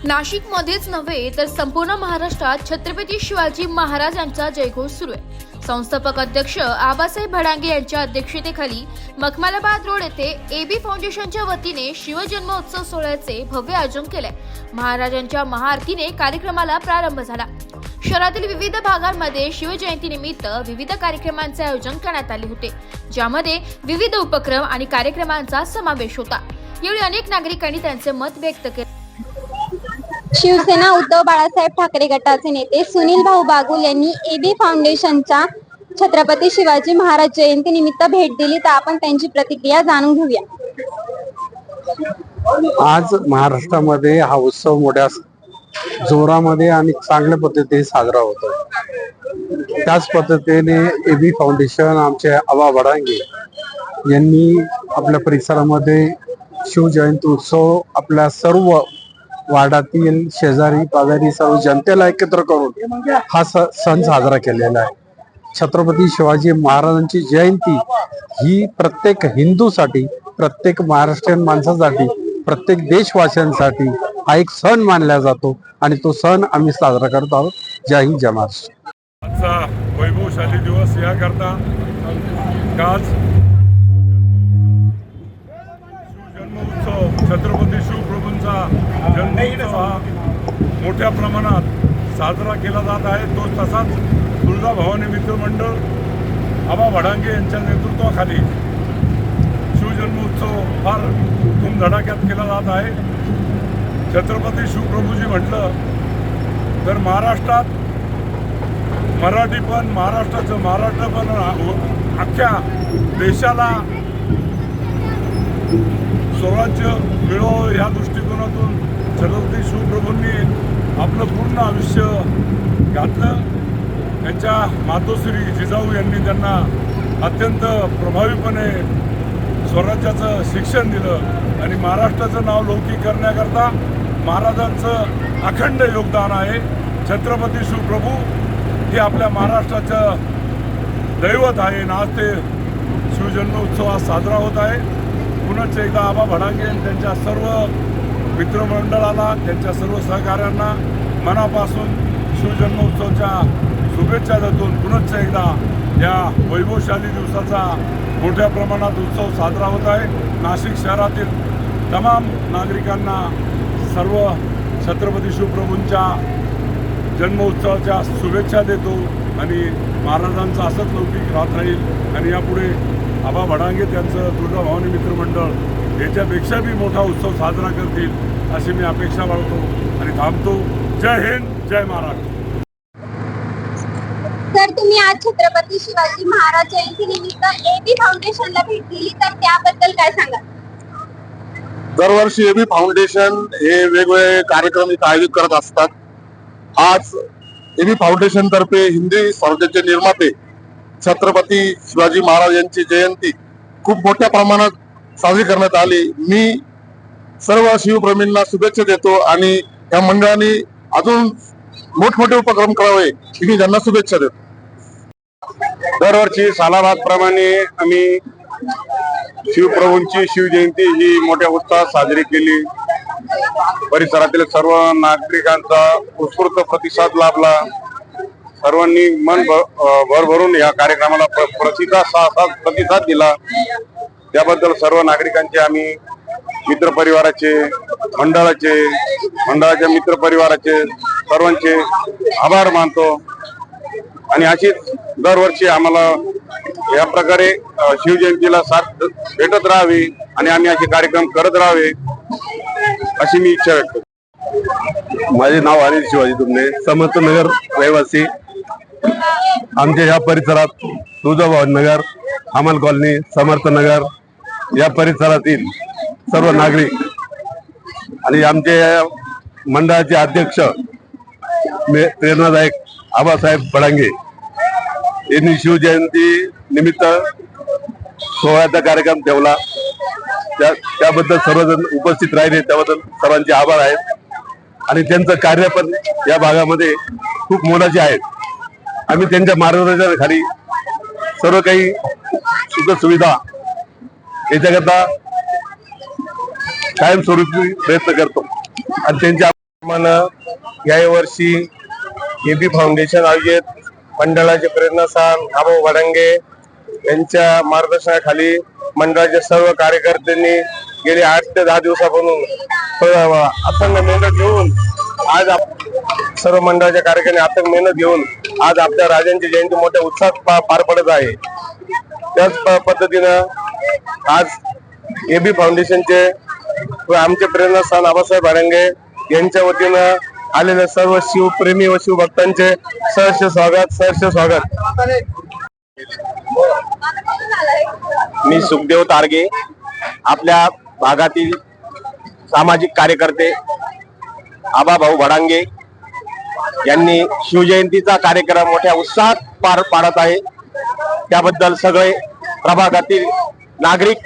नाशिकमध्येच नव्हे तर संपूर्ण महाराष्ट्रात छत्रपती शिवाजी महाराज यांचा जयघोष सुरू आहे। संस्थापक अध्यक्ष आबासाहेब भडांगे यांच्या अध्यक्षतेखाली मखमलाबाद रोड येथे एबी फाउंडेशनच्या वतीने शिवजन्मोत्सव सोहळ्याचे भव्य आयोजन केले। महाराजांच्या महाआरतीने कार्यक्रमाला प्रारंभ झाला। शहरातील विविध भागांमध्ये शिवजयंतीनिमित्त विविध कार्यक्रमांचे आयोजन करण्यात आले होते, ज्यामध्ये विविध उपक्रम आणि कार्यक्रमांचा समावेश होता। यावेळी अनेक नागरिकांनी त्यांचे मत व्यक्त केले। शिवसेना उद्धव बाळासाहेब ठाकरे गटाचे नेते सुनील भाऊ बागुल यांनी एबी फाउंडेशनच्या छत्रपती शिवाजी महाराज जयंती निमित्त भेट दिली, तर आपण त्यांची प्रतिक्रिया जाणून घेऊया। आज महाराष्ट्रामध्ये हा उत्सव मोठ्या जोरामध्ये आणि चांगल्या पद्धतीने साजरा होतोय। त्याच पद्धतीने एबी फाउंडेशन आमचे आबा भडांगे यांनी आपल्या परिसरामध्ये शिवजयंती उत्सव आपल्या सर्व वार्डातील शेजारी पाजारी सर्व जनतेला एकत्र करून हा सण साजरा केलेला आहे। छत्रपती शिवाजी महाराजांची जयंती ही प्रत्येक हिंदूसाठी, प्रत्येक महाराष्ट्रीयन माणसासाठी, प्रत्येक देशवासियांसाठी हा एक सण मानला जातो आणि तो सण आम्ही साजरा करत आहोत। जय हिंद, जय महाराष्ट्र। आजचा वैभवशाली दिवस याकरता आज जन्मोत्सव छत्रपती शिवप्रभूंचा जन्मोत्सव हा मोठ्या प्रमाणात साजरा केला जात आहे। तो तसाच तुळजाभवानी मित्रमंडळ आबा भडांगे यांच्या नेतृत्वाखाली शिवजन्मोत्सव फार धूमधडाक्यात केला जात आहे। छत्रपती शिवप्रभूजी म्हटलं तर महाराष्ट्रात मराठी पण, महाराष्ट्र पण अख्ख्या देशाला स्वराज्य मिळो या दृष्टिकोनातून छत्रपती शिवप्रभूंनी आपलं पूर्ण आयुष्य घातलं। त्यांच्या मातोश्री जिजाऊ यांनी त्यांना अत्यंत प्रभावीपणे स्वराज्याचं शिक्षण दिलं आणि महाराष्ट्राचं नाव लौकिक करण्याकरता महाराजांचं अखंड योगदान आहे। छत्रपती शिवप्रभू हे आपल्या महाराष्ट्राचं दैवत आहे। आज ते शिवजन्मोत्सव आज साजरा होत आहे। पुनश्च एकदा आबा भडांगे आणि त्यांच्या सर्व मित्रमंडळाला, त्यांच्या सर्व सहकाऱ्यांना मनापासून शिवजन्मोत्सवाच्या शुभेच्छा देतो। पुनश्च एकदा या वैभवशाली दिवसाचा मोठ्या प्रमाणात उत्सव साजरा होत आहे। नाशिक शहरातील तमाम नागरिकांना सर्व छत्रपती शिवप्रभूंच्या जन्मोत्सवाच्या शुभेच्छा देतो आणि महाराजांचं असंच लौकिक राहत राहील आणि यापुढे आबा भडांगे त्यांचं तुळजाभवानी मित्रमंडळ याच्यापेक्षा बी मोठा उत्सव साजरा करतील अशी मी अपेक्षा बाळगतो आणि थांबतो। जय हिंद, जय महाराष्ट्र। सर, तुम्ही आज छत्रपती शिवाजी महाराज जयंती निमित्त एबी फाउंडेशनला भेट दिली, तर त्याबद्दल काय सांगाल? दरवर्षी एबी फाउंडेशन हे वेगवेगळे कार्यक्रम इथे आयोजित करत असतात। आज एबी फाउंडेशन तर्फे हिंदी स्वराज्याचे निर्माते छत्रपती शिवाजी महाराज यांची जयंती खूप मोठ्या प्रमाणात साजरी करण्यात आली। मी सर्व शिवप्रेमींना शुभेच्छा देतो आणि या मंडळाने अजून मोठमोठे उपक्रम करावे मी त्यांना शुभेच्छा देतो। दरवर्षी सालाबादप्रमाणे आम्ही शिवप्रभूंची शिवजयंती ही मोठ्या उत्साहात साजरी केली। परिसरातील सर्व नागरिकांचा उत्स्फूर्त प्रतिसाद लाभला। सर्वांनी मन भरभरून या कार्यक्रमाला प्रतिसाद दिला। त्याबद्दल सर्व नागरिकांचे आम्ही मित्रपरिवाराचे, मंडळाच्या मित्रपरिवाराचे सर्वांचे आभार मानतो आणि अशीच दरवर्षी आम्हाला या प्रकारे शिवजयंतीला साथ भेटत राहावी आणि आम्ही असे कार्यक्रम करत राहावे अशी मी इच्छा व्यक्त करतो। माझे नाव अनिल शिवाजी तुमने, समर्थनगर रहिवासी। आमच्या या परिसरात तुळजाभवानी नगर, अमल कॉलनी, समर्थनगर या परिसरातील सर्व नागरिक आणि आमचे मंडळाचे अध्यक्ष प्रेरणादायक आबासाहेब भडांगे यांनी शिवजयंती निमित्त सोहळ्याचा कार्यक्रम ठेवला। त्याबद्दल सर्वजण उपस्थित राहिले, त्याबद्दल सर्वांचे आभार आहेत आणि त्यांचं कार्य पण या भागामध्ये खूप मोलाचे आहेत। आम्ही त्यांच्या मार्गदर्शनाखाली सर्व काही सुख सुविधा याच्याकरता कायमस्वरूपी प्रयत्न करतो आणि त्यांच्या मन यावर्षी एबी फाउंडेशन आयोजित मंडळाचे प्रेरणास्थान आबा वडांगे यांच्या मार्गदर्शनाखाली मंडळाच्या सर्व कार्यकर्त्यांनी गेले 8 ते 10 दिवसापासून अथक मेहनत घेऊन आज सर्व मंडळाच्या कार्यकर्त्यांनी अथक मेहनत घेऊन आज आपल्या राजांची जयंती मोठ्या उत्साहात पार पडत आहे। त्याच पद्धतीनं आज एबी फाउंडेशनचे व आमचे प्रेरणास्थान आबासाहेब भडांगे यांच्या वतीनं आलेल्या सर्व शिवप्रेमी व शिवभक्तांचे सहर्ष स्वागत। मी सुखदेव तारगे, आपल्या भागातील सामाजिक कार्यकर्ते आबाभाऊ भडांगे यांनी शिवजयंतीचा कार्यक्रम मोठ्या उत्साहात पार पाडत आहे। त्याबद्दल सगळे प्रभागातील नागरिक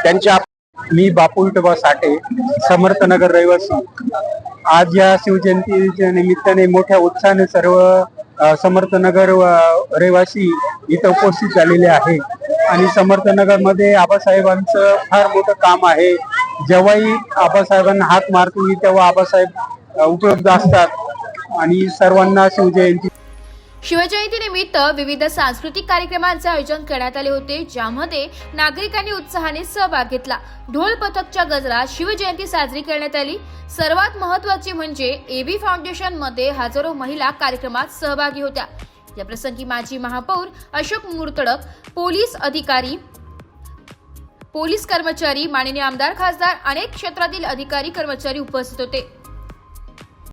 त्यांच्या मी बापू विठोबा साठे, समर्थनगर रहिवासी। आज या शिवजयंतीच्या निमित्ताने मोठ्या उत्साहाने सर्व समर्थनगर रहिवासी इथं उपस्थित झालेले आहे आणि समर्थनगर मध्ये आबासाहेबांचं फार मोठं काम आहे। जेव्हाही आबासाहेबांना हात मारतो तेव्हा आबासाहेब उपलब्ध असतात आणि सर्वांना शिवजयंती शिवजयंतीनिमित्त विविध सांस्कृतिक कार्यक्रमांचे आयोजन करण्यात आले होते, ज्यामध्ये नागरिकांनी उत्साहाने सहभाग घेतला। ढोल पथकच्या गजरात शिवजयंती साजरी करण्यात आली। सर्वात महत्त्वाचे म्हणजे एबी फाउंडेशन मध्ये हजारो महिला कार्यक्रमात सहभागी होत्या। या प्रसंगी माजी महापौर अशोक मुर्तडक, पोलीस अधिकारी, पोलीस कर्मचारी, माननीय आमदार, खासदार, अनेक क्षेत्रातील अधिकारी कर्मचारी उपस्थित होते।